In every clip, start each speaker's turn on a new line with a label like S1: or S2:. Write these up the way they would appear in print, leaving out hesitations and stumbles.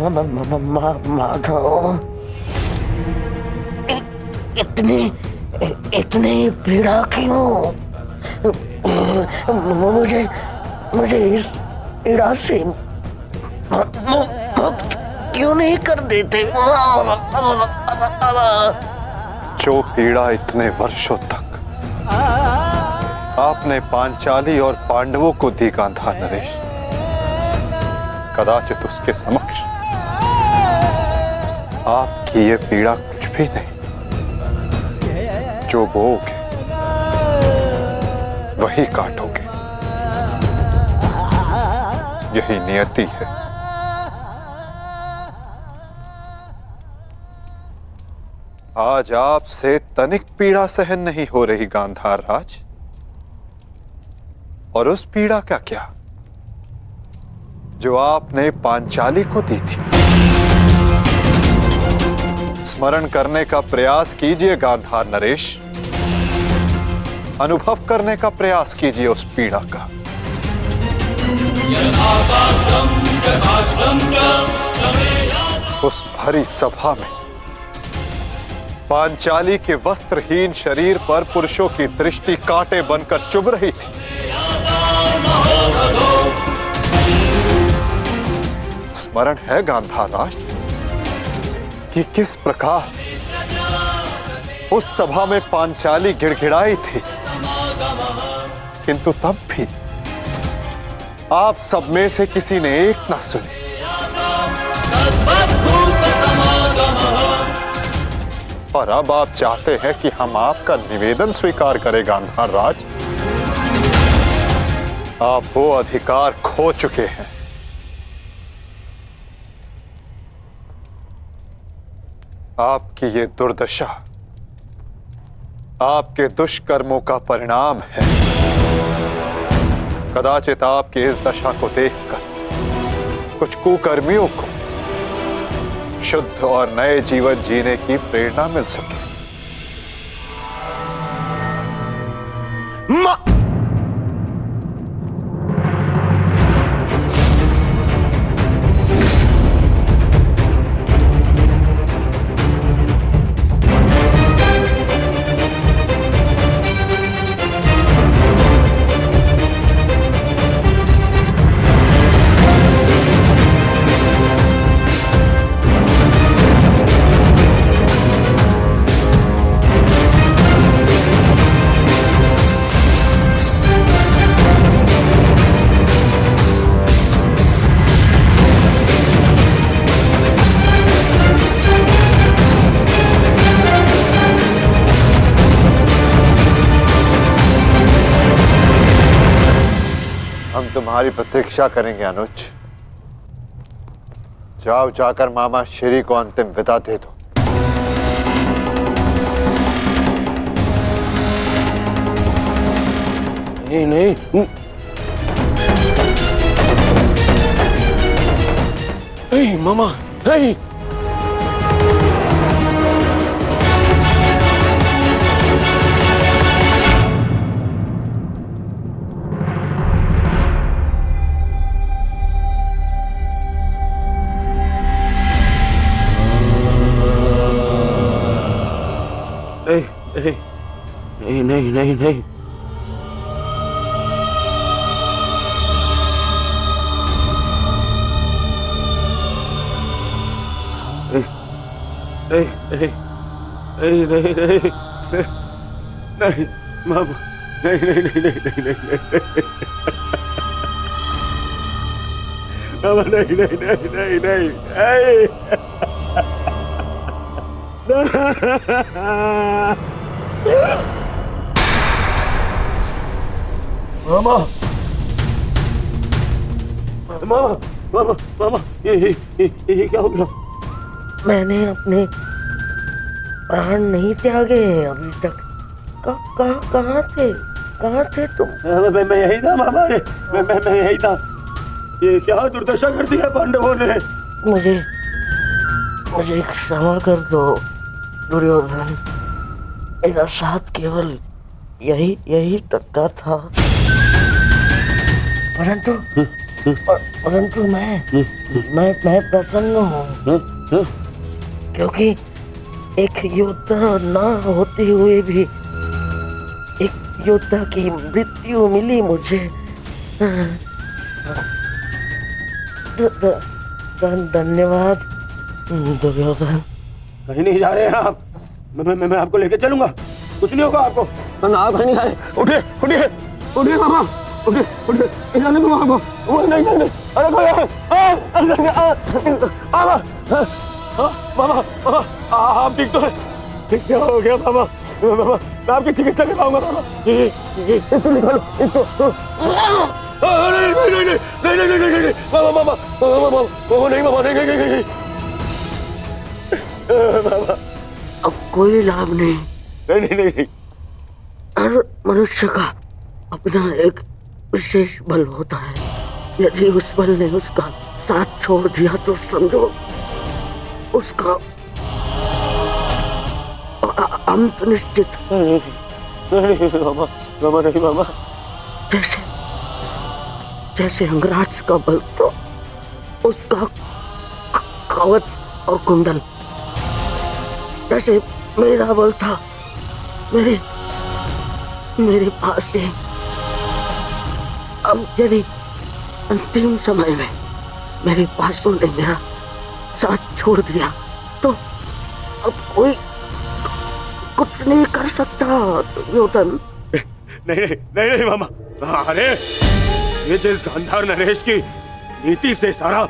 S1: माधव, इतनी इतनी पीड़ा क्यों? मुझे मुझे इस पीड़ा से मुक्त क्यों नहीं कर देते?
S2: जो पीड़ा इतने वर्षों तक आपने पांचाली और पांडवों को दी गांधार नरेश, कदाचित उसके समक्ष आपकी ये पीड़ा कुछ भी नहीं। जो बोओगे वही काटोगे, यही नियति है। आज आपसे तनिक पीड़ा सहन नहीं हो रही गांधार राज, और उस पीड़ा का क्या जो आपने पांचाली को दी थी। स्मरण करने का प्रयास कीजिए गांधार नरेश, अनुभव करने का प्रयास कीजिए उस पीड़ा का। उस भरी सभा में पांचाली के वस्त्रहीन शरीर पर पुरुषों की दृष्टि कांटे बनकर चुभ रही थी। स्मरण है गांधार राज कि किस प्रकार उस सभा में पांचाली गिड़गिड़ाई थी, किंतु तब भी आप सब में से किसी ने एक ना सुनी। और अब आप चाहते हैं कि हम आपका निवेदन स्वीकार करें गांधार राज। आप वो अधिकार खो चुके हैं। आपकी ये दुर्दशा आपके दुष्कर्मों का परिणाम है। कदाचित आपकी इस दशा को देखकर कुछ कुकर्मियों को शुद्ध और नए जीवन जीने की प्रेरणा मिल सके। हम तुम्हारी प्रतीक्षा करेंगे अनुज। जाओ, जाकर मामा श्री को अंतिम विदा दे दो।
S1: नहीं नहीं, नहीं मामा, नहीं। नहीं नहीं नहीं नहीं, नहीं नहीं नहीं नहीं मामा, नहीं नहीं नहीं नहीं नहीं मामा, नहीं नहीं नहीं नहीं नहीं मामा, मामा, मामा, मामा, ये क्या हो गया? मैंने अपने प्राण नहीं त्यागे हैं अभी तक। कहाँ थे तुम? मैं यही था मामा, मैं यही था। ये क्या दुर्दशा कर दी है पांडवों ने? मुझे क्षमा कर दो दुर्योधन। मेरा साथ केवल यही तक का था, परंतु परंतु मैं प्रसन्न हूँ क्योंकि एक योद्धा ना होते हुए भी एक योद्धा की मृत्यु मिली मुझे। धन्यवाद दुर्योधन।
S3: कहीं नहीं जा रहे हैं आप। मैं आपको लेके चलूंगा, कुछ नहीं होगा आपको। आप कहीं नहीं जा रहे। उठिए उठिए उठिए मामा, उठिए जाने दो आपको। वो नहीं जाने। अरे मामा आप ठीक तो है? क्या हो गया मामा? मामा मैं आपकी चिकित्सा कराऊंगा मामा। इसको निकालो इसको। नहीं मामा नहीं।
S1: अब कोई लाभ नहीं। हर मनुष्य का अपना एक विशेष बल होता है। यदि उस बल ने उसका साथ छोड़ दिया तो समझो उसका अंत निश्चित।
S3: नहीं मामा।
S1: जैसे अंगराज का बल तो उसका कवच और कुंडल, जैसे मेरा बल था मेरे पास से। अब यदि अंतिम समय में मेरे पासों ने मेरा साथ छोड़ दिया तो अब कोई कुछ नहीं कर सकता दुर्योधन।
S3: नहीं मामा। अरे ये जिस गांधार नरेश की नीति से सारा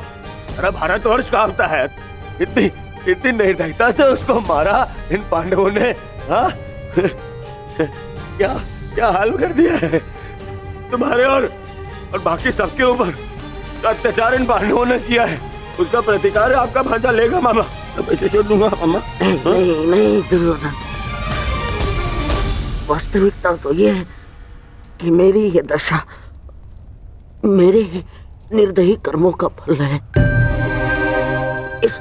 S3: भारतवर्ष कांपता है, इतनी निर्दयता से उसको मारा इन पांडवों ने। हाँ क्या हाल कर दिया है तुम्हारे और बाकी सबके ऊपर। अत्याचार इन पांडवों ने किया है, उसका प्रतिकार आपका भांजा लेगा मामा। मैं इसे छोड़ दूंगा मामा।
S1: नहीं दुर्योधन, वास्तविकता तो ये है कि मेरी ये दशा मेरे ही निर्दयी कर्मों का फल है। इस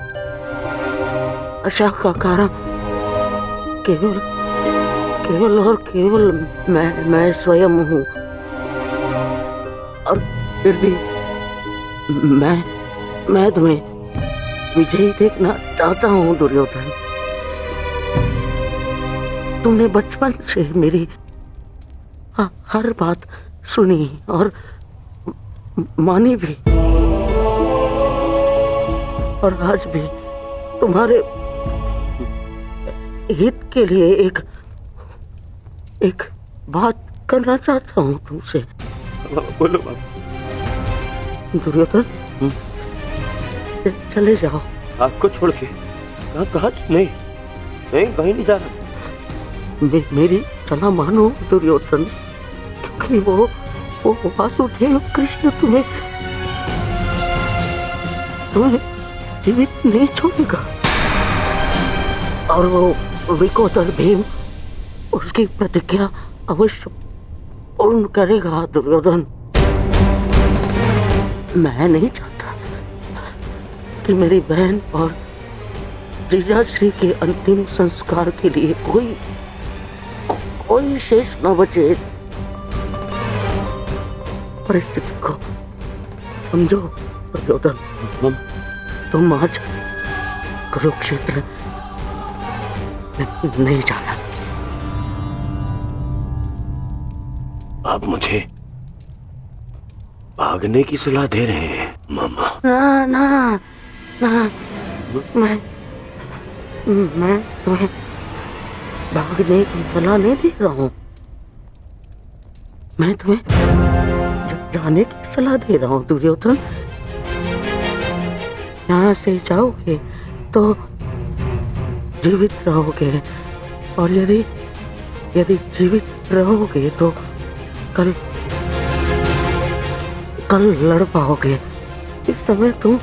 S1: आशा का कारण केवल और केवल मैं स्वयं हूँ। और फिर भी मैं तुम्हें विजयी देखना चाहता हूँ दुर्योधन। तुमने बचपन से मेरी हर बात सुनी और मानी भी, और आज भी तुम्हारे हित के लिए एक बात करना चाहता हूँ तुमसे।
S3: बोलो बाबा।
S1: दुर्योधन चले जाओ।
S3: आपको छोड़ के कहाँ? नहीं कहीं नहीं जा रहा।
S1: मेरी सलाह मानो दुर्योधन, क्योंकि वो वासुदेव कृष्ण तुम्हें जीवित नहीं छोड़ेगा। और वो विकोदर भीम उसकी प्रतिज्ञा अवश्य पूर्ण करेगा दुर्योधन। मैं नहीं चाहता कि मेरी बहन और जीजाश्री के अंतिम संस्कार के लिए कोई शेष न बचे। परिस्थिति को समझो दुर्योधन। तुम आज कुरुक्षेत्र नहीं जाना।
S3: आप मुझे भागने की सलाह दे रहे हैं मामा?
S1: ना मैं तुम्हें भागने की सलाह नहीं दे रहा हूँ। मैं तुम्हें जाने की सलाह दे रहा हूँ दुर्योधन। यहाँ से जाओगे तो जीवित रहोगे, और यदि जीवित रहोगे तो कल लड़ पाओगे। इस समय तुम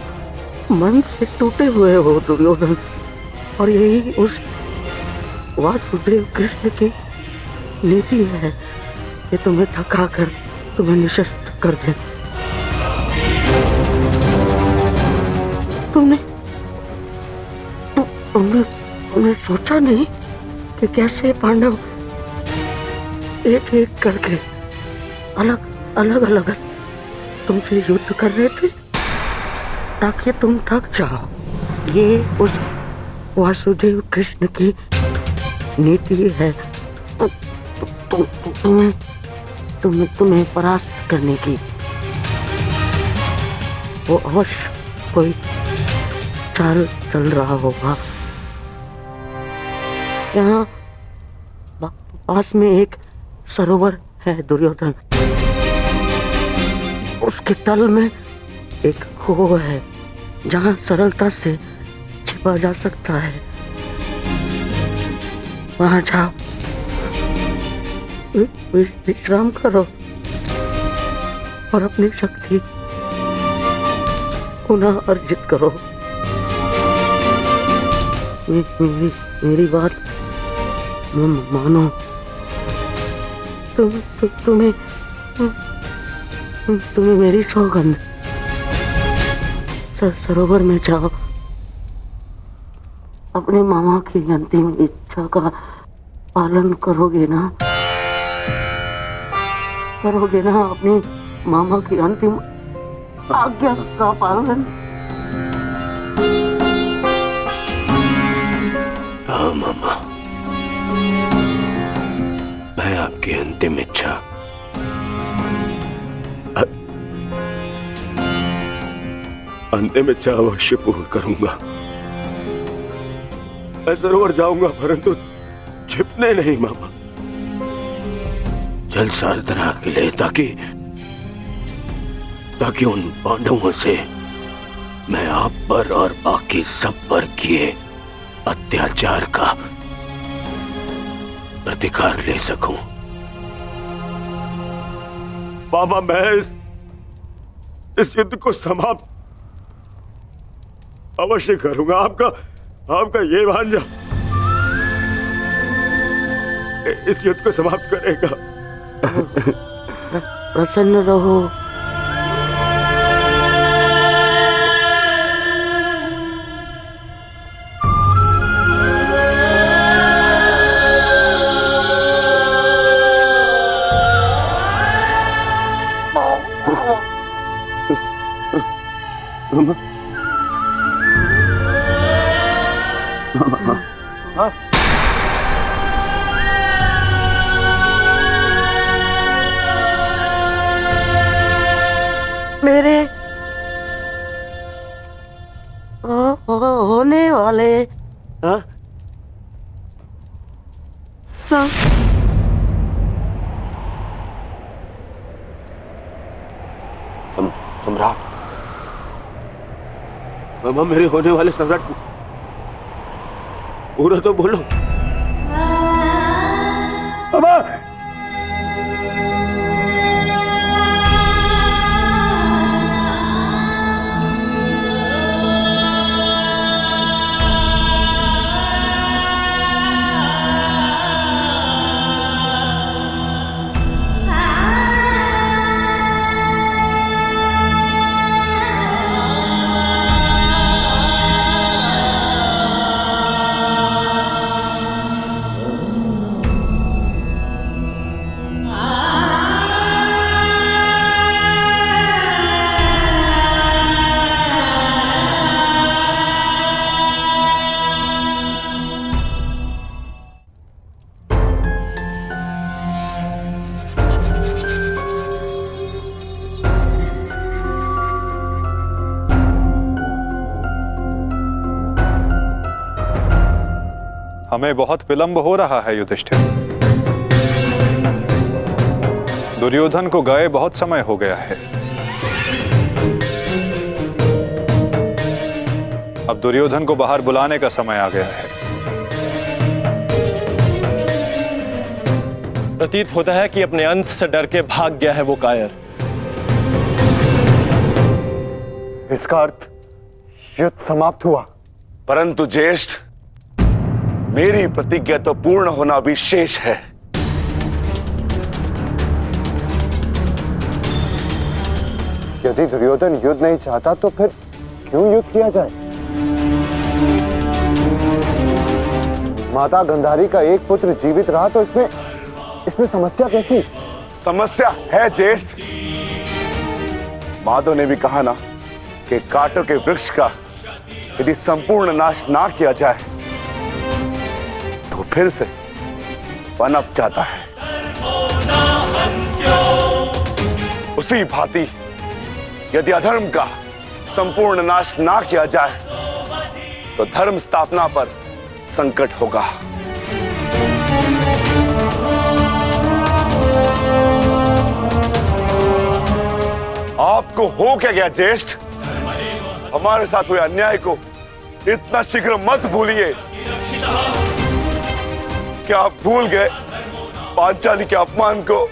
S1: मन से टूटे हुए हो दुर्योधन, और यही उस वासुदेव कृष्ण की नीति है कि तुम्हें थका कर तुम्हें निशस्त्र कर दे। तुमने सोचा नहीं कि कैसे पांडव एक एक करके अलग तुमसे युद्ध कर रहे थे ताकि तुम थक जाओ। ये उस वासुदेव कृष्ण की नीति है तुम्हें परास्त करने की। वो अवश्य कोई चाल चल रहा होगा। यहाँ पास में एक सरोवर है दुर्योधन, उसके तल में एक कुआं है जहाँ सरलता से छिपा जा सकता है। वहां जाओ, विश्राम करो और अपनी शक्ति पुनः अर्जित करो। मेरी बात मानो। तुम्हें मेरी सौगंध। सरोवर में जाओ, अपने मामा की अंतिम इच्छा का पालन करोगे ना? करोगे ना अपनी मामा की अंतिम आज्ञा का पालन?
S3: हाँ मामा, मैं आपकी अंतिम इच्छा अवश्य पूर्ण करूंगा। मैं सरोवर जाऊंगा परंतु छिपने नहीं मामा, जल साधना के लिए, ताकि उन पांडवों से मैं आप पर और बाकी सब पर किए अत्याचार का प्रतिकार ले सकूं। मामा, मैं इस युद्ध को समाप्त अवश्य करूंगा। आपका ये भांजा इस युद्ध को समाप्त करेगा।
S1: प्रसन्न रहो। मेरे होने वाले
S3: सम्राट, मामा, मेरे होने वाले सम्राट पूरा तो बोलो। मामा,
S2: हमें बहुत विलंब हो रहा है युधिष्ठिर। दुर्योधन को गए बहुत समय हो गया है। अब दुर्योधन को बाहर बुलाने का समय आ गया है।
S4: प्रतीत होता है कि अपने अंत से डर के भाग गया है वो कायर।
S5: इसका अर्थ युद्ध समाप्त हुआ।
S6: परंतु ज्येष्ठ, मेरी प्रतिज्ञा तो पूर्ण होना भी शेष है।
S5: यदि दुर्योधन युद्ध नहीं चाहता तो फिर क्यों युद्ध किया जाए? माता गंधारी का एक पुत्र जीवित रहा तो इसमें समस्या कैसी?
S6: समस्या है ज्येष्ठ। माधव ने भी कहा ना कि कांटों के वृक्ष का यदि संपूर्ण नाश ना किया जाए तो फिर से पनप जाता है। उसी भांति यदि अधर्म का संपूर्ण नाश ना किया जाए तो धर्म स्थापना पर संकट होगा। आपको हो क्या गया ज्येष्ठ? हमारे साथ हुए अन्याय को इतना शीघ्र मत भूलिए। क्या आप भूल गए पांचाली के अपमान को?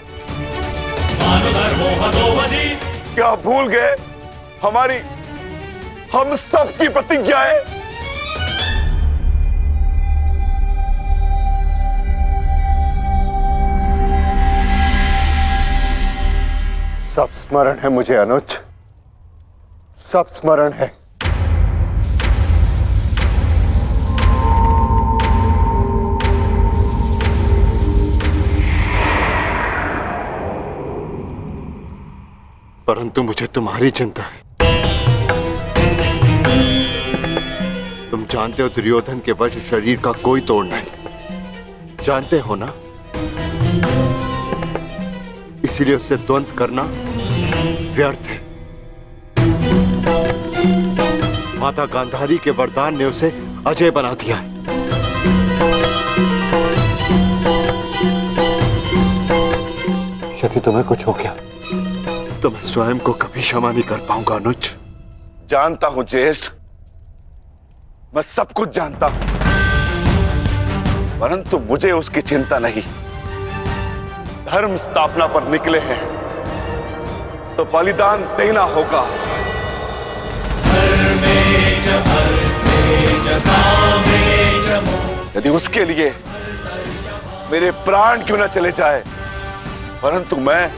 S6: क्या आप भूल गए हम सब की प्रतिज्ञाएं?
S5: सब स्मरण है मुझे अनुज, सब स्मरण है। परंतु मुझे तुम्हारी चिंता है। तुम जानते हो दुर्योधन के वश शरीर का कोई तोड़ नहीं, जानते हो ना? इसीलिए उससे द्वंद्व करना व्यर्थ है। माता गांधारी के वरदान ने उसे अजय बना दिया है। यदि तुम्हें कुछ हो गया तो मैं स्वयं को कभी क्षमा नहीं कर पाऊंगा अनुज।
S6: जानता हूं ज्येष्ठ, मैं सब कुछ जानता हूं, परंतु मुझे उसकी चिंता नहीं। धर्म स्थापना पर निकले हैं तो बलिदान देना होगा। यदि उसके लिए मेरे प्राण क्यों न चले जाए, परंतु मैं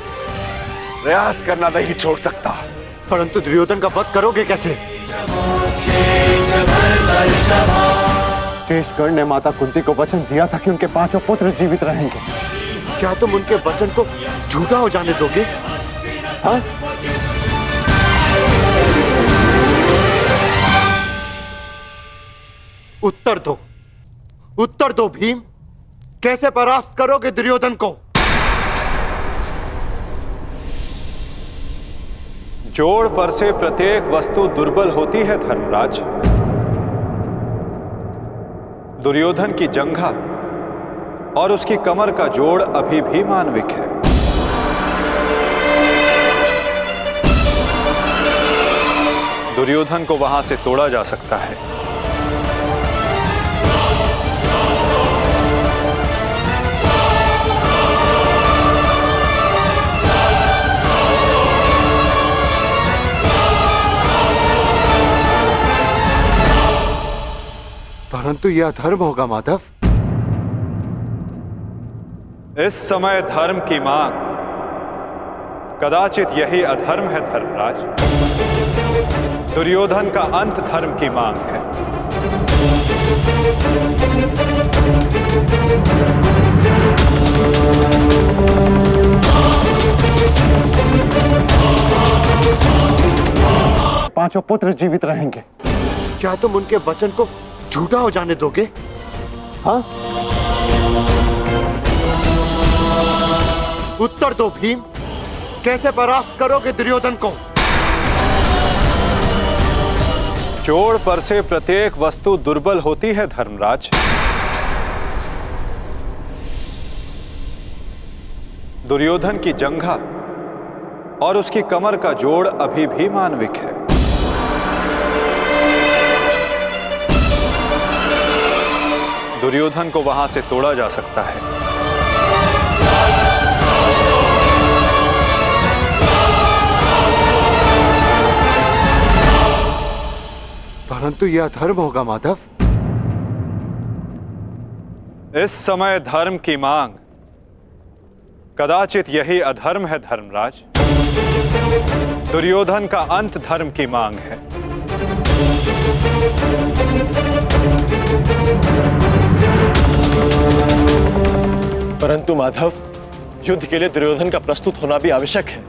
S6: प्रयास करना नहीं छोड़ सकता।
S5: परंतु दुर्योधन का वध करोगे कैसे? शेषगढ़ ने माता कुंती को वचन दिया था कि उनके 5 पुत्र जीवित रहेंगे। क्या तुम उनके वचन को झूठा हो जाने दोगे? हाँ? उत्तर दो भीम, कैसे परास्त करोगे दुर्योधन को?
S2: जोड़ पर से प्रत्येक वस्तु दुर्बल होती है धर्मराज। दुर्योधन की जंघा और उसकी कमर का जोड़ अभी भी मानविक है। दुर्योधन को वहां से तोड़ा जा सकता है।
S5: परंतु यह अधर्म होगा माधव।
S2: इस समय धर्म की मांग, कदाचित यही अधर्म है धर्मराज। दुर्योधन का अंत धर्म की मांग है।
S5: पांचों पुत्र जीवित रहेंगे। क्या तुम उनके वचन को झूठा हो जाने दोगे? हाँ? उत्तर दो भीम, कैसे परास्त करोगे दुर्योधन को?
S2: जोड़ पर से प्रत्येक वस्तु दुर्बल होती है धर्मराज। दुर्योधन की जंघा और उसकी कमर का जोड़ अभी भी मानविक है। दुर्योधन को वहां से तोड़ा जा सकता है।
S5: परंतु यह अधर्म होगा माधव।
S2: इस समय धर्म की मांग, कदाचित यही अधर्म है धर्मराज। दुर्योधन का अंत धर्म की मांग है।
S4: परंतु माधव, युद्ध के लिए दुर्योधन का प्रस्तुत होना भी आवश्यक है।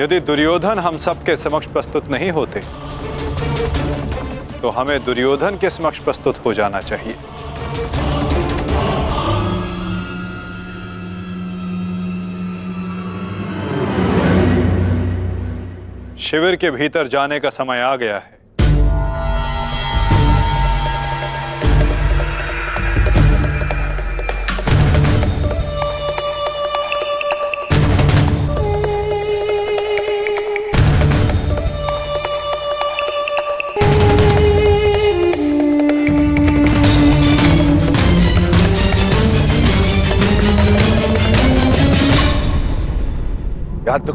S2: यदि दुर्योधन हम सबके समक्ष प्रस्तुत नहीं होते तो हमें दुर्योधन के समक्ष प्रस्तुत हो जाना चाहिए। शिविर के भीतर जाने का समय आ गया है।
S6: याद तो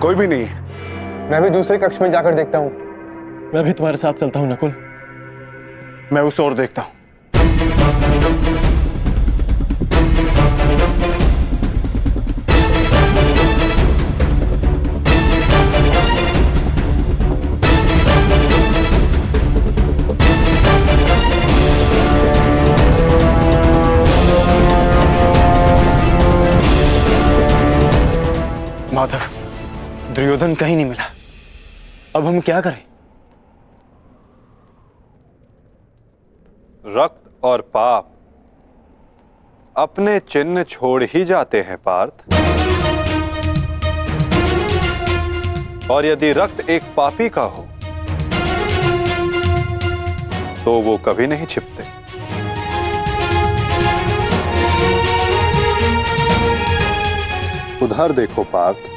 S6: कोई भी नहीं है।
S7: मैं भी दूसरे कक्ष में जाकर देखता हूँ।
S4: मैं भी तुम्हारे साथ चलता हूँ नकुल।
S7: मैं उस ओर देखता हूँ। माधव, दुर्योधन कहीं नहीं मिला। अब हम क्या करें?
S2: रक्त और पाप अपने चिन्ह छोड़ ही जाते हैं पार्थ। और यदि रक्त एक पापी का हो तो वो कभी नहीं छिपते। उधर देखो पार्थ,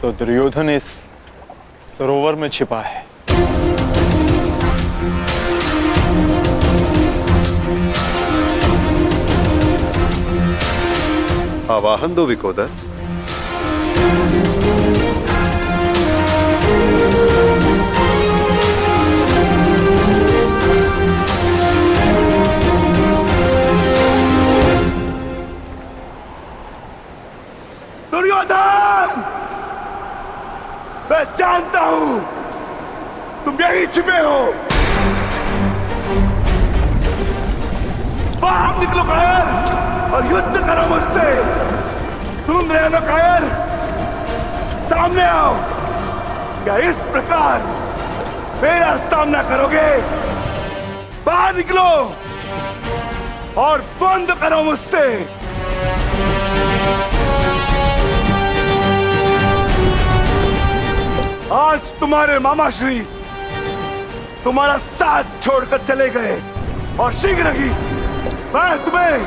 S4: तो दुर्योधन इस सरोवर में छिपा है।
S2: आवाहन दो विकोदर।
S6: दुर्योधन, मैं जानता हूं तुम यहीं छिपे हो। बाहर निकलो कायर और युद्ध करो मुझसे। सुन रहे हो ना कायर, सामने आओ। क्या इस प्रकार मेरा सामना करोगे? बाहर निकलो और बंद करो मुझसे। आज तुम्हारे मामा श्री तुम्हारा साथ छोड़कर चले गए और शीघ्र ही मैं तुम्हें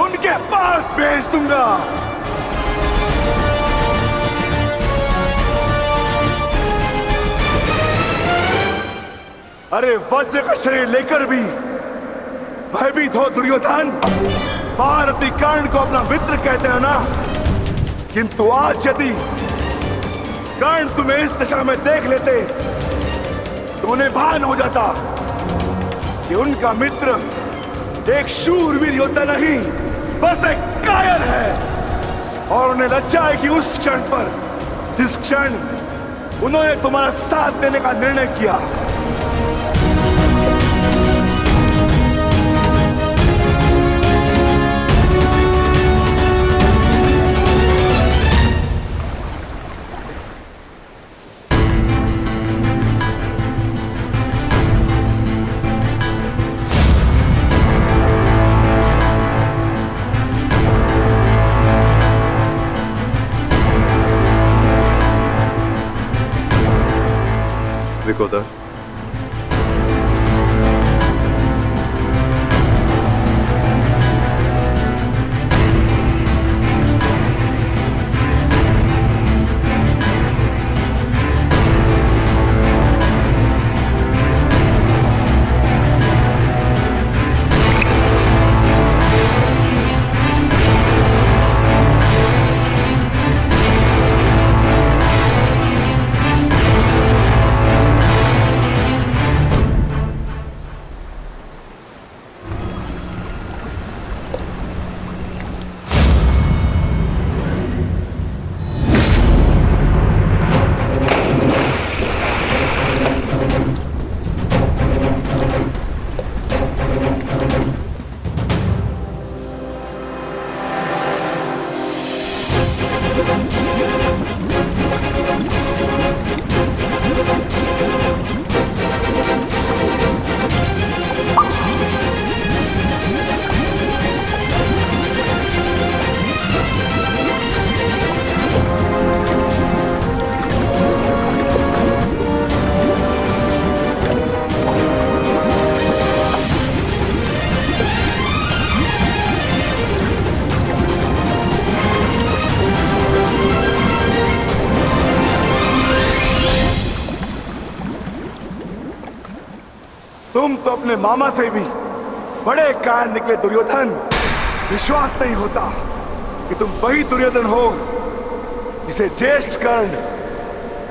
S6: उनके पास भेज दूंगा। अरे वज्र का शरीर लेकर भी भयभीत हो दुर्योधन। भारती कर्ण को अपना मित्र कहते हो ना, किंतु आज यदि कर्ण तुम्हें इस दशा में देख लेते तो उन्हें भान हो जाता कि उनका मित्र एक शूरवीर योद्धा नहीं, बस एक कायर है। और उन्हें लज्जा है कि उस क्षण पर, जिस क्षण उन्होंने तुम्हारा साथ देने का निर्णय किया,
S2: विकोदर, तुम तो अपने मामा से भी बड़े कायर निकले दुर्योधन। विश्वास नहीं होता कि तुम वही दुर्योधन हो जिसे ज्येष्ठ कर्ण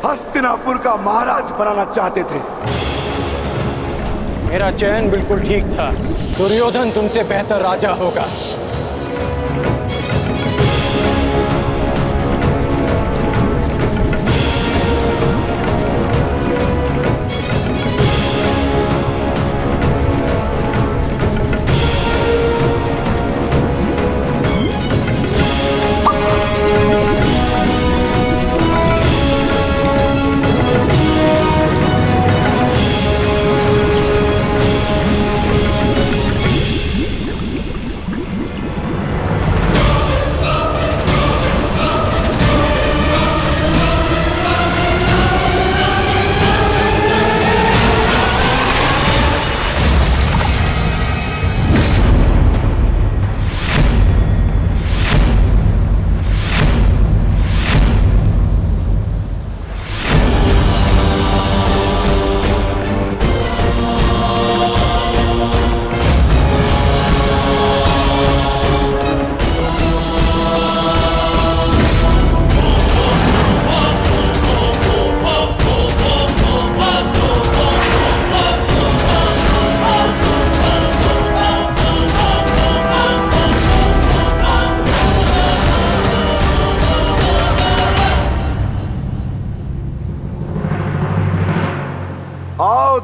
S2: हस्तिनापुर का महाराज बनाना चाहते थे।
S4: मेरा चयन बिल्कुल ठीक था। दुर्योधन तुमसे बेहतर राजा होगा।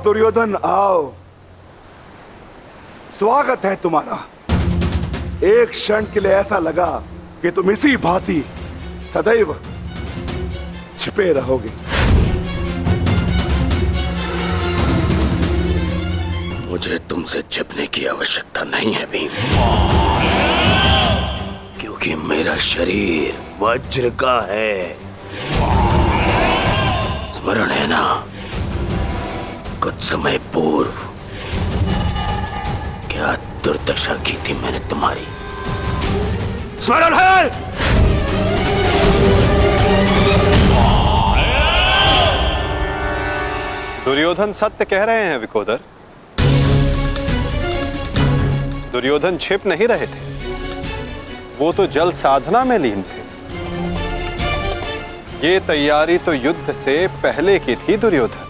S6: दुर्योधन आओ, स्वागत है तुम्हारा। एक क्षण के लिए ऐसा लगा कि तुम इसी भांति सदैव छिपे रहोगे।
S8: मुझे तुमसे छिपने की आवश्यकता नहीं है भीम, क्योंकि मेरा शरीर वज्र का है। स्मरण है ना, कुछ समय पूर्व क्या दुर्दशा की थी मैंने तुम्हारी? स्मरण है?
S2: दुर्योधन सत्य कह रहे हैं विकोदर। दुर्योधन छिप नहीं रहे थे, वो तो जल साधना में लीन थे। ये तैयारी तो युद्ध से पहले की थी दुर्योधन,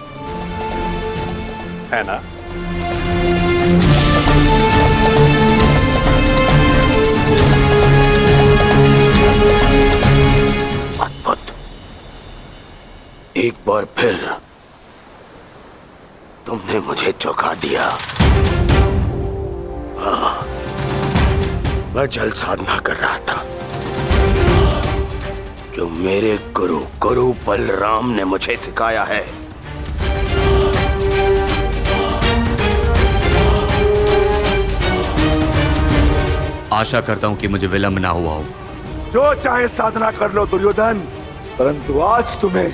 S2: है ना?
S8: और फिर तुमने मुझे चौंका दिया। हाँ, मैं जल साधना कर रहा था जो मेरे गुरु बलराम ने मुझे सिखाया है।
S9: आशा करता हूं कि मुझे विलंब ना हुआ हो।
S2: जो चाहे साधना कर लो दुर्योधन, परंतु आज तुम्हें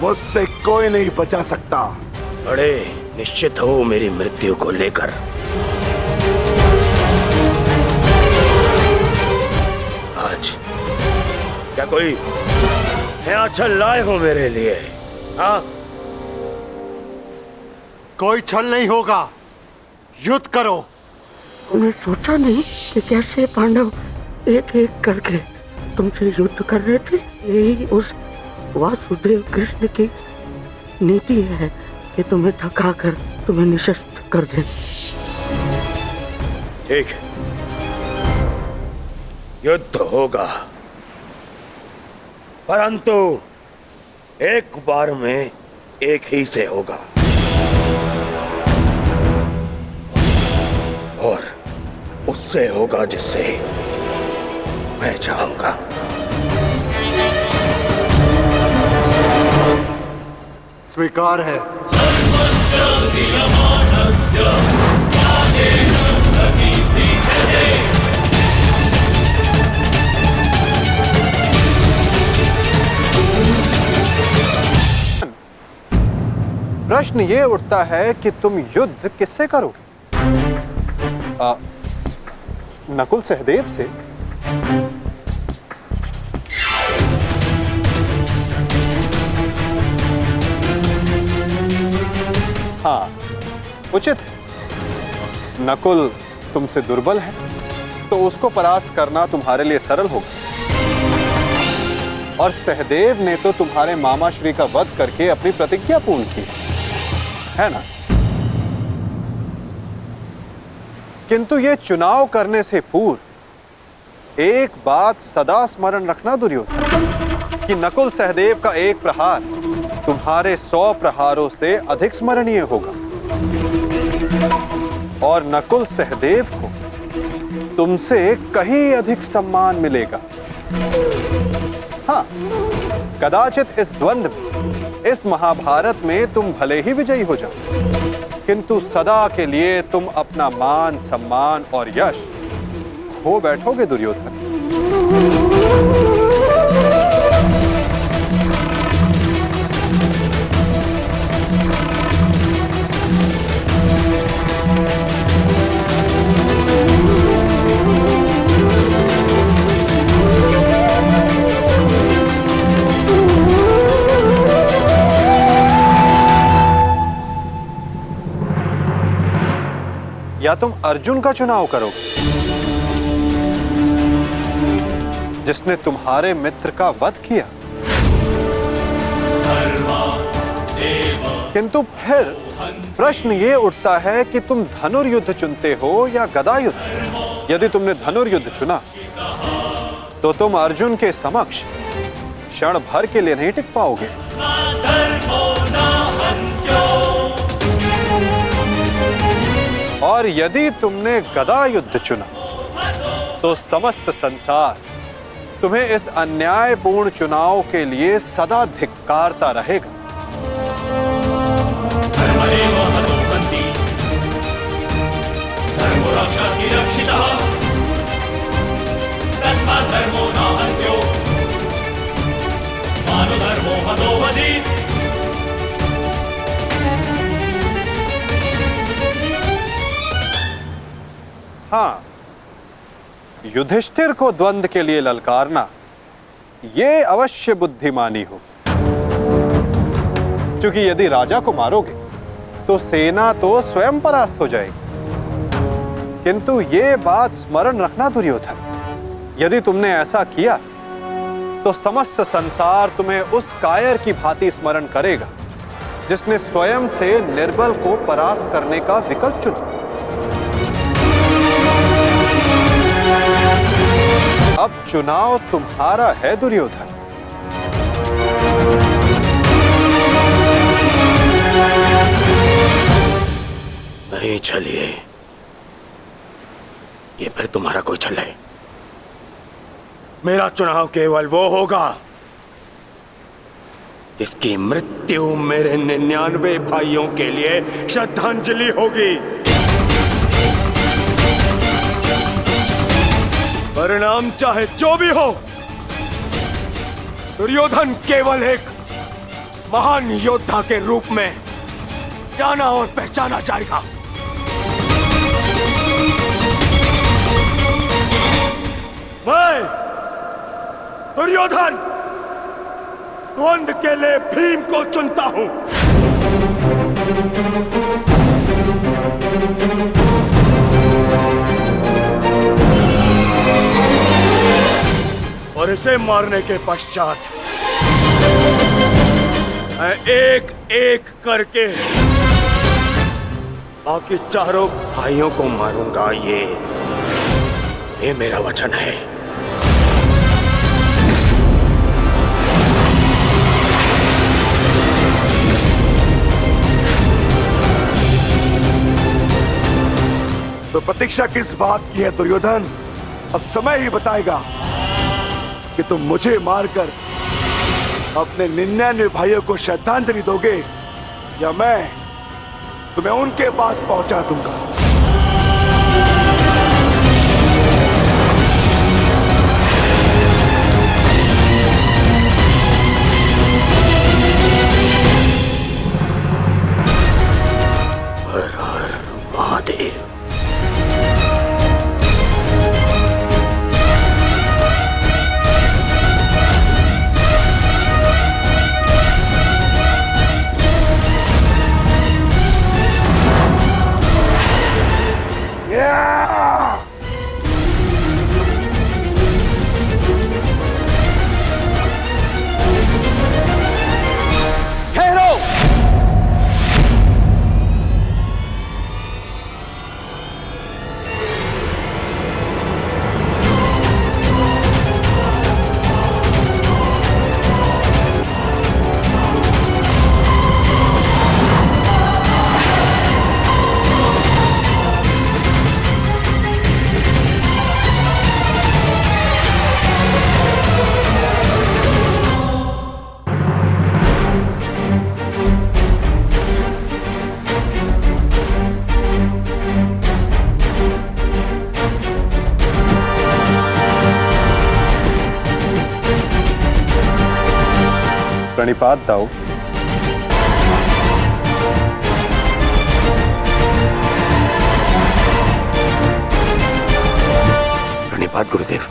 S2: मुझसे कोई नहीं बचा सकता।
S8: बड़े निश्चित हो मेरी मृत्यु को लेकर। आज क्या कोई नया छल लाए हो मेरे लिए? हाँ,
S5: कोई छल नहीं होगा, युद्ध करो।
S1: उन्हें सोचा नहीं कि कैसे पांडव एक एक करके तुमसे युद्ध कर रहे थे। यही उस वासुदेव कृष्ण की नीति है कि तुम्हें थकाकर तुम्हें निशस्त्र कर दे।
S8: ठीक है, युद्ध होगा, परंतु एक बार में एक ही से होगा और उससे होगा जिससे मैं चाहूंगा।
S5: स्वीकार है।
S10: प्रश्न ये उठता है कि तुम युद्ध किससे करोगे? नकुल सहदेव से? हाँ, उचित है। नकुल तुमसे दुर्बल है, तो उसको परास्त करना तुम्हारे लिए सरल होगा। और सहदेव ने तो तुम्हारे मामा श्री का वध करके अपनी प्रतिज्ञा पूर्ण की है ना? किंतु ये चुनाव करने से पूर्व एक बात सदा स्मरण रखना दुर्योधन, कि नकुल सहदेव का एक प्रहार तुम्हारे 100 प्रहारों से अधिक स्मरणीय होगा और नकुल सहदेव को तुमसे कहीं अधिक सम्मान मिलेगा। हाँ, कदाचित इस द्वंद्व में, इस महाभारत में तुम भले ही विजयी हो जाओ, किंतु सदा के लिए तुम अपना मान, सम्मान और यश खो बैठोगे दुर्योधन। या तुम अर्जुन का चुनाव करोगे, जिसने तुम्हारे मित्र का वध किया। किंतु फिर प्रश्न ये उठता है कि तुम धनुर्युद्ध चुनते हो या गदा युद्ध। यदि तुमने धनुर्युद्ध चुना तो तुम अर्जुन के समक्ष क्षण भर के लिए नहीं टिक पाओगे। और यदि तुमने गदा युद्ध चुना तो समस्त संसार तुम्हें इस अन्यायपूर्ण चुनाव के लिए सदा धिक्कारता रहेगा। हाँ, युधिष्ठिर को द्वंद्व के लिए ललकारना ये अवश्य बुद्धिमानी हो, क्योंकि यदि राजा को मारोगे तो सेना तो स्वयं परास्त हो जाएगी। किंतु ये बात स्मरण रखना दुर्योधन, यदि तुमने ऐसा किया तो समस्त संसार तुम्हें उस कायर की भांति स्मरण करेगा जिसने स्वयं से निर्बल को परास्त करने का विकल्प चुना। अब चुनाव तुम्हारा है दुर्योधन।
S8: नहीं छलिए, ये फिर तुम्हारा कोई छल है। मेरा चुनाव केवल वो होगा जिसकी मृत्यु मेरे 99 भाइयों के लिए श्रद्धांजलि होगी। परिणाम चाहे जो भी हो, दुर्योधन केवल एक महान योद्धा के रूप में जाना और पहचाना जाएगा। मैं दुर्योधन द्वंद के लिए भीम को चुनता हूं। और इसे मारने के पश्चात मैं एक एक करके बाकी चारों भाइयों को मारूंगा। ये मेरा वचन है।
S2: तो प्रतीक्षा किस बात की है दुर्योधन? अब समय ही बताएगा कि तुम मुझे मारकर अपने 99 भाइयों को श्रद्धांजलि दोगे या मैं तुम्हें उनके पास पहुंचा दूंगा।
S8: हर हर महादेव।
S10: प्रणिपात दाऊ।
S8: प्रणिपात गुरुदेव।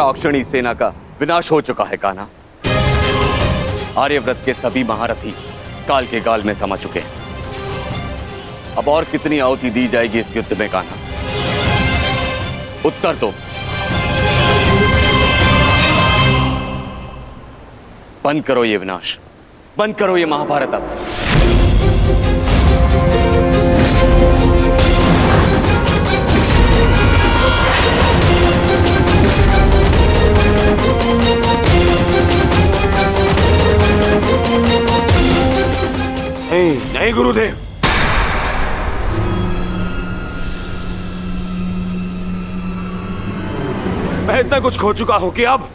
S9: अक्षणी सेना का विनाश हो चुका है कान्हा। आर्यव्रत के सभी महारथी काल के गाल में समा चुके हैं। अब और कितनी आहुति दी जाएगी इस युद्ध में कान्हा? उत्तर दो। बंद करो ये विनाश, बंद करो ये महाभारत अब।
S8: नहीं गुरुदेव, मैं इतना कुछ खो चुका हूं कि अब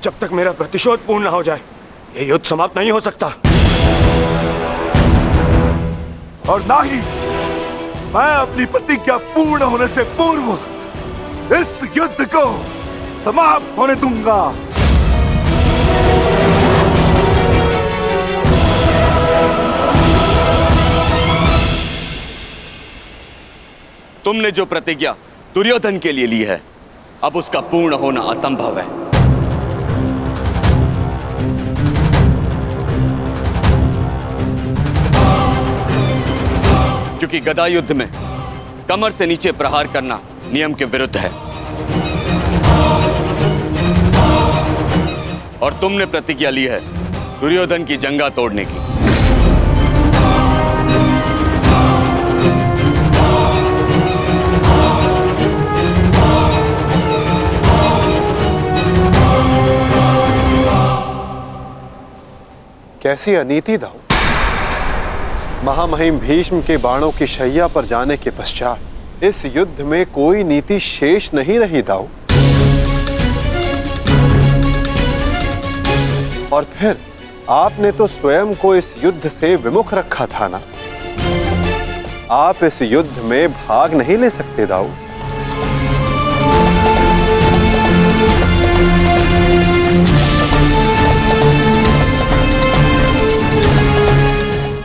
S8: जब तक मेरा प्रतिशोध पूर्ण ना हो जाए ये युद्ध समाप्त नहीं हो सकता।
S2: और ना ही मैं अपनी प्रतिज्ञा पूर्ण होने से पूर्व इस युद्ध को समाप्त होने दूंगा।
S9: तुमने जो प्रतिज्ञा दुर्योधन के लिए ली है, अब उसका पूर्ण होना असंभव है। क्योंकि गदा युद्ध में कमर से नीचे प्रहार करना नियम के विरुद्ध है। और तुमने प्रतिज्ञा ली है दुर्योधन की जंगा तोड़ने की।
S10: कैसी अनीति दाऊ। महामहिम भीष्म के बाणों की शैया पर जाने के पश्चात इस युद्ध में कोई नीति शेष नहीं रही दाऊ। और फिर आपने तो स्वयं को इस युद्ध से विमुख रखा था ना। आप इस युद्ध में भाग नहीं ले सकते दाऊ।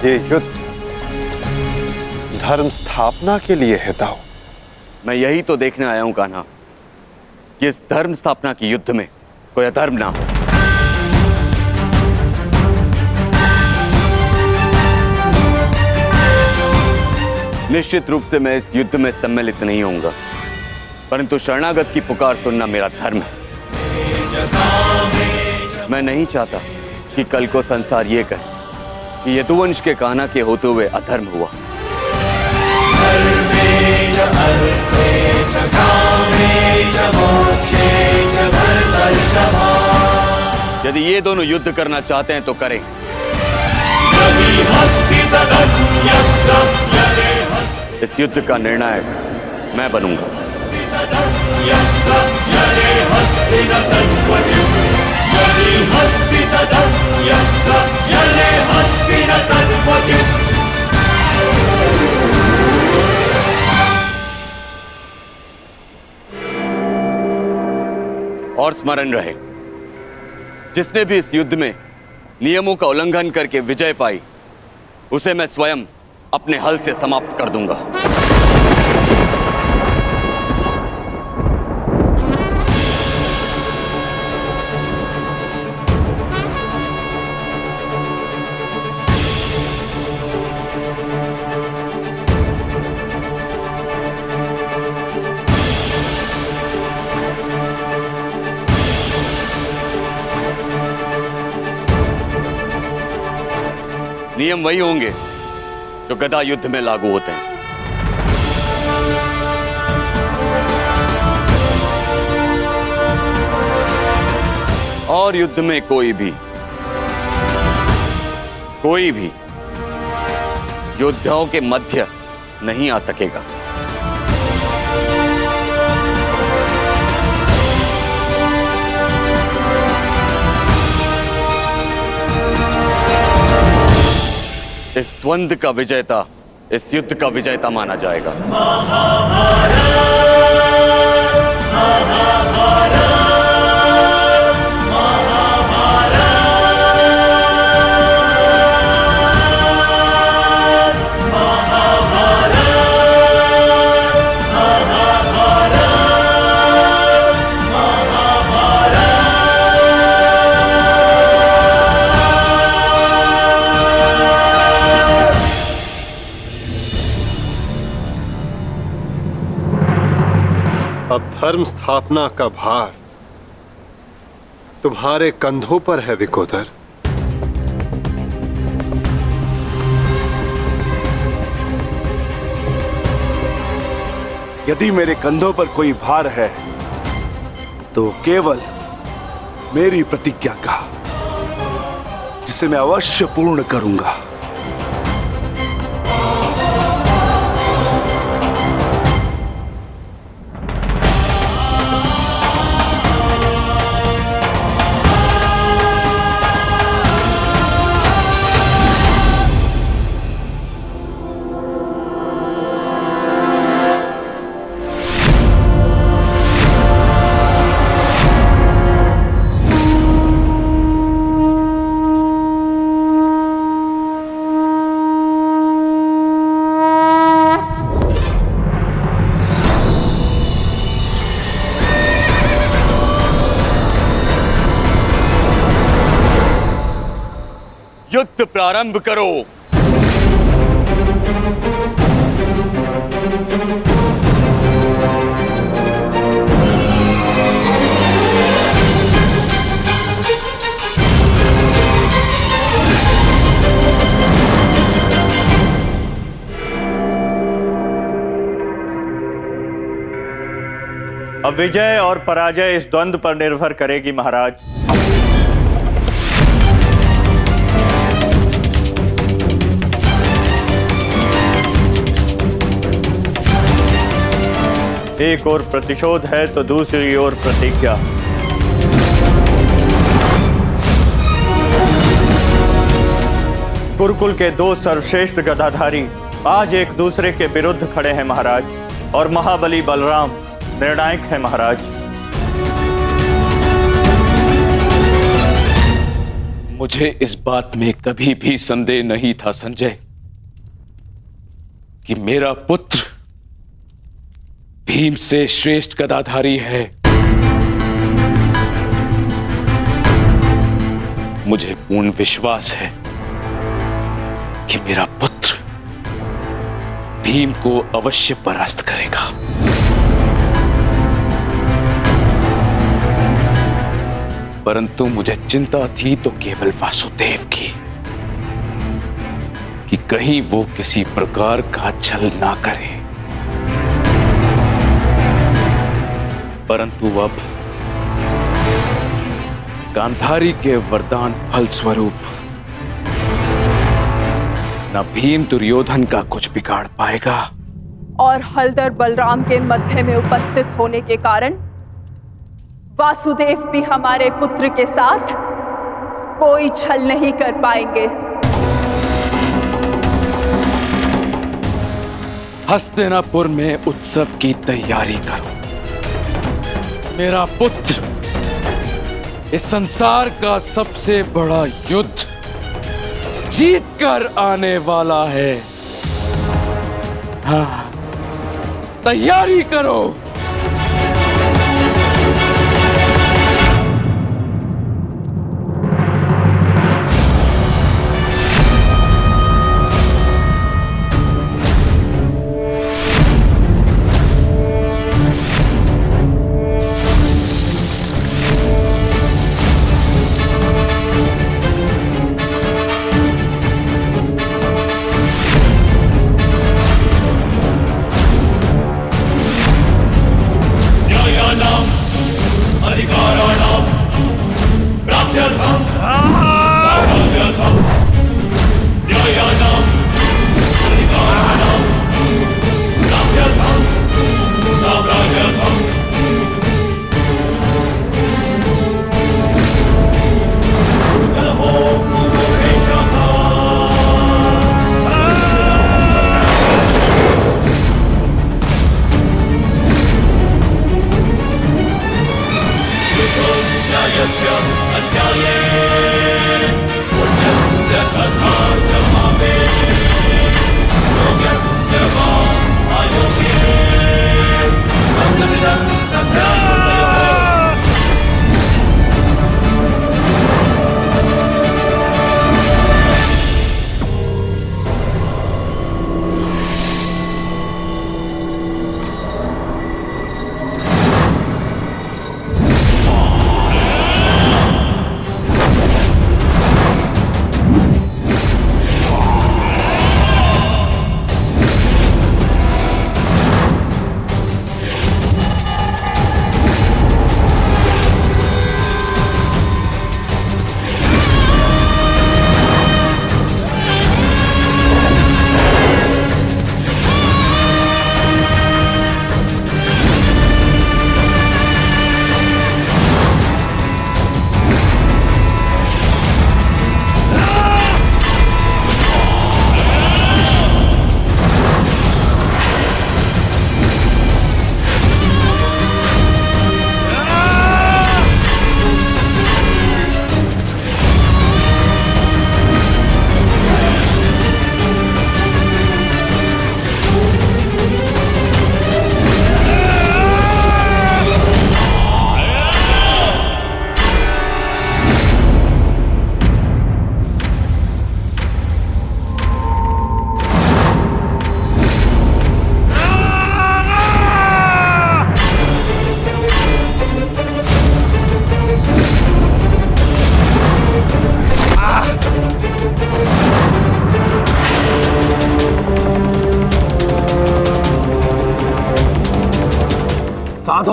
S10: ये युद्ध धर्म स्थापना के लिए है दाऊ।
S9: मैं यही तो देखने आया हूं कान्हा कि इस धर्म स्थापना की युद्ध में कोई अधर्म ना हो। निश्चित रूप से मैं इस युद्ध में सम्मिलित नहीं होऊंगा, परंतु शरणागत की पुकार सुनना मेरा धर्म है। मैं नहीं चाहता कि कल को संसार ये कहे कि यदुवंश के कान्हा के होते हुए अधर्म हुआ। यदि ये दोनों युद्ध करना चाहते हैं तो करें। इस युद्ध का निर्णायक मैं बनूंगा। और स्मरण रहे, जिसने भी इस युद्ध में नियमों का उल्लंघन करके विजय पाई, उसे मैं स्वयं अपने हल से समाप्त कर दूंगा। नियम वही होंगे जो गदा युद्ध में लागू होते हैं। और युद्ध में कोई भी योद्धाओं के मध्य नहीं आ सकेगा। इस द्वंद्व का विजेता इस युद्ध का विजेता माना जाएगा।
S10: अब धर्म स्थापना का भार तुम्हारे कंधों पर है विकोदर।
S2: यदि मेरे कंधों पर कोई भार है तो केवल मेरी प्रतिज्ञा का, जिसे मैं अवश्य पूर्ण करूंगा। युद्ध प्रारंभ करो।
S5: अब विजय और पराजय इस द्वंद्व पर निर्भर करेगी महाराज। एक ओर प्रतिशोध है तो दूसरी ओर प्रतिज्ञा। गुरुकुल के दो सर्वश्रेष्ठ गदाधारी आज एक दूसरे के विरुद्ध खड़े हैं महाराज, और महाबली बलराम निर्णायक है महाराज।
S4: मुझे इस बात में कभी भी संदेह नहीं था संजय कि मेरा पुत्र भीम से श्रेष्ठ गदाधारी है। मुझे पूर्ण विश्वास है कि मेरा पुत्र भीम को अवश्य परास्त करेगा। परंतु मुझे चिंता थी तो केवल वासुदेव की, कि कहीं वो किसी प्रकार का छल ना करे। परंतु अब गांधारी के वरदान फलस्वरूप न भीम दुर्योधन का कुछ बिगाड़ पाएगा,
S11: और हलधर बलराम के मध्य में उपस्थित होने के कारण वासुदेव भी हमारे पुत्र के साथ कोई छल नहीं कर पाएंगे।
S4: हस्तिनापुर में उत्सव की तैयारी करो। मेरा पुत्र इस संसार का सबसे बड़ा युद्ध जीत कर आने वाला है। हाँ, तैयारी करो।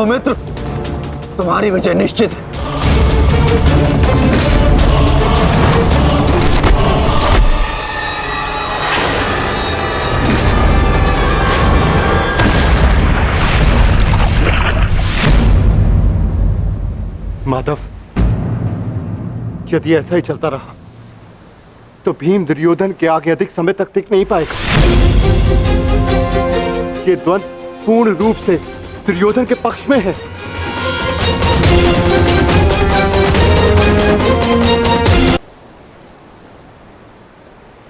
S5: सौमित्र, तुम्हारी विजय निश्चित है। माधव, यदि ऐसा ही चलता रहा तो भीम दुर्योधन के आगे अधिक समय तक टिक नहीं पाएगा। ये द्वंद्व पूर्ण रूप से दुर्योधन के पक्ष में है।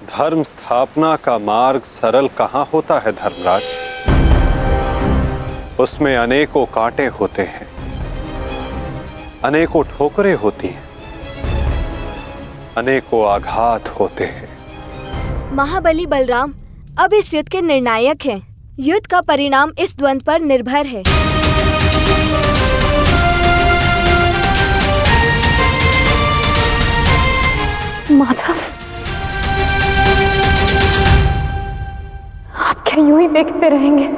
S10: धर्म स्थापना का मार्ग सरल कहां होता है धर्मराज? उसमें अनेकों कांटे होते हैं, अनेकों ठोकरें होती हैं, अनेकों आघात होते हैं।
S12: महाबली बलराम अब इस युद्ध के निर्णायक हैं। युद्ध का परिणाम इस द्वंद्व पर निर्भर है।
S11: माधव, आप क्या यूं ही देखते रहेंगे?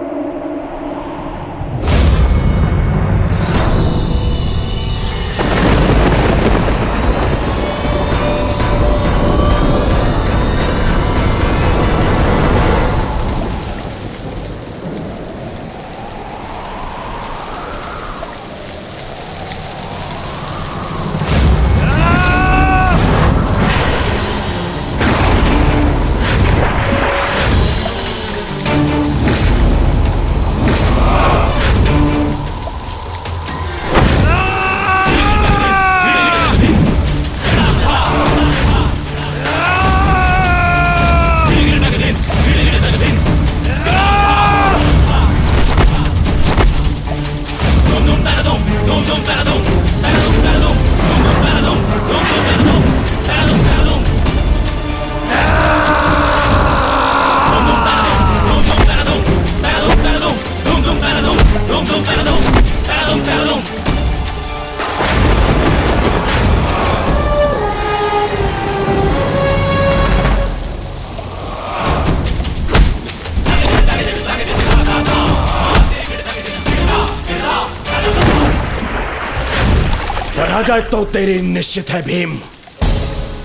S6: पराजय तो तेरी निश्चित है भीम।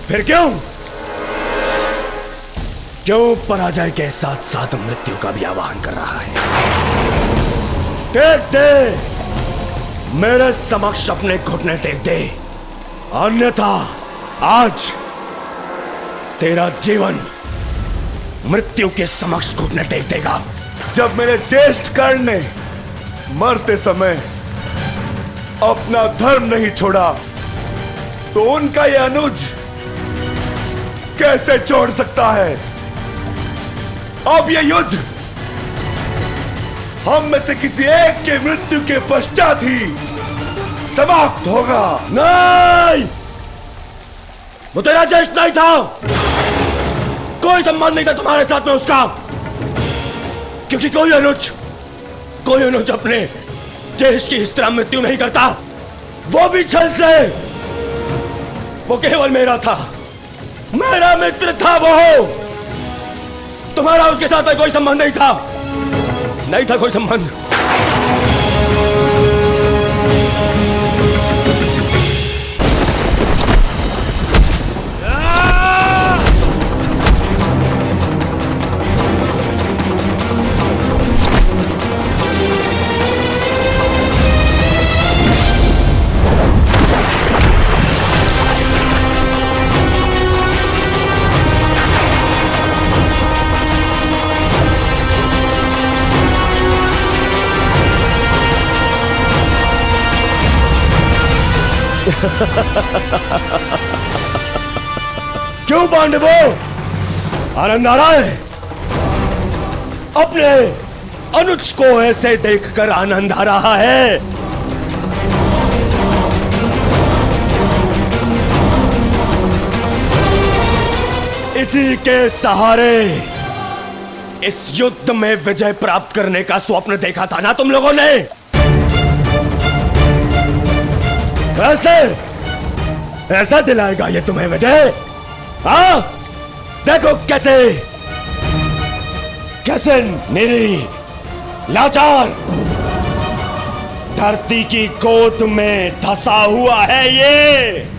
S6: फिर क्यों पराजय के साथ साथ मृत्यु का भी आह्वान कर रहा है? टेक दे, मेरे समक्ष अपने घुटने टेक दे, अन्यथा आज तेरा जीवन मृत्यु के समक्ष घुटने टेक देगा। जब मेरे ज्येष्ठ कर्ण ने मरते समय अपना धर्म नहीं छोड़ा तो उनका यह अनुज कैसे छोड़ सकता है? अब यह युद्ध हम में से किसी एक के मृत्यु के पश्चात ही समाप्त होगा। नहीं, वो तेरा ज्येष्ठ नहीं था, कोई संबंध नहीं था तुम्हारे साथ में उसका, क्योंकि कोई अनुज अपने देश की इस तरह मृत्यु नहीं करता, वो भी छल से। वो केवल मेरा था, मेरा मित्र था वो। तुम्हारा उसके साथ में कोई संबंध नहीं था कोई संबंध। क्यों पांडवों, आनंद आ रहा है? अपने अनुज को ऐसे देखकर आनंद आ रहा है? इसी के सहारे इस युद्ध में विजय प्राप्त करने का स्वप्न देखा था ना तुम लोगों ने? ऐसा दिलाएगा ये तुम्हें विजय? हाँ, देखो कैसे मेरी लाचार
S8: धरती की गोद में धंसा हुआ है ये।